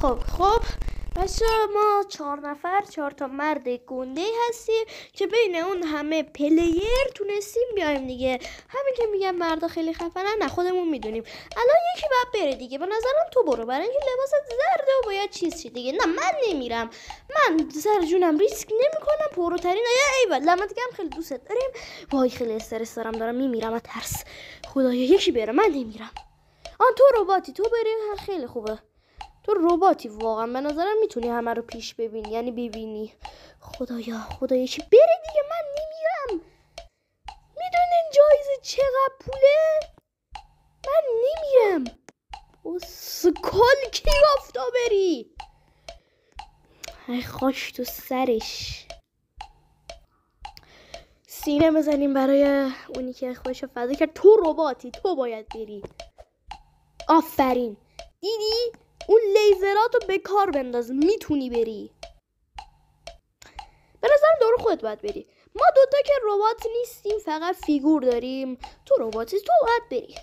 خب بچه ما 4 نفر 4 تا مرد گنده هستیم که بین اون همه پلیر تونستیم بیایم دیگه. همین که میگم مردا خیلی خفنن، نه خودمون میدونیم. الان یکی باید بره دیگه. به نظرم تو برو، برای اینکه لباست زرده و باید چیز چی دیگه. نه من نمیرم، من سر جونم ریسک نمیکنم. پروترین ایول لعنت گرم، خیلی دوست داریم. وای خیلی استرس دارم میمیرم از ترس. خدایا یکی بره، من نمیرم. تو رباتی، تو بری خیلی خوبه. تو رباتی واقعا، به نظرم میتونی همه رو پیش ببینی، یعنی ببینی. خدایا چی بره دیگه، من نمیرم. میدونین جایزه چقدر پوله؟ من نمیرم. اسکل کی گفتا بری؟ ای خاش تو سرش. سینه بزنیم برای اونی که خودشو فدا کرد. تو رباتی، تو باید بری. آفرین، دیدی؟ اون لیزراتو به کار بنداز، میتونی بری. به نظرم دور خودت باید بری. ما دوتا که ربات نیستیم، فقط فیگور داریم. تو رباتی، تو باید بری.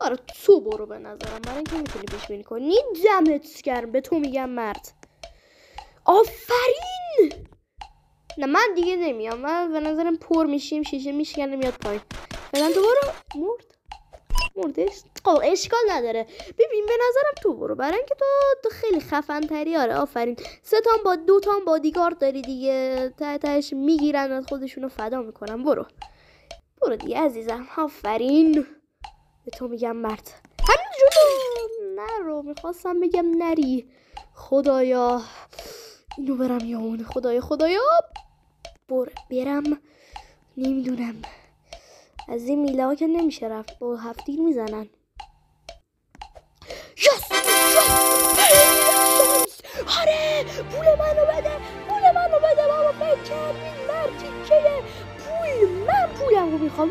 آره تو برو به نظرم، برای اینکه میتونی پیش بینی کنی. دمت گرم، به تو میگم مرد. آفرین. نه من دیگه نمیام، من به نظرم پر میشیم، شیشه میشکنه میاد پایین. فعلا تو برو. مردش؟ خب اشکال نداره. ببین به نظرم تو برو، برای اینکه تو خیلی خفن تری. آره آفرین. 3 تا با 2 تا بادیگارد داری دیگه، تهش میگیرن از خودشونو فدا میکنن. برو دیگه عزیزم، آفرین. به تو میگم مرد. همین جلو نرو، میخواستم بگم نری. خدایا اینو برم یا اون. خدایا برم. نمیدونم، از این میله ها که نمیشه رفت، با 7 تیر میزنن. یس آره پول منو بده بابا. فکر کردین مرد تیکه پول؟ من پولم رو میخوام.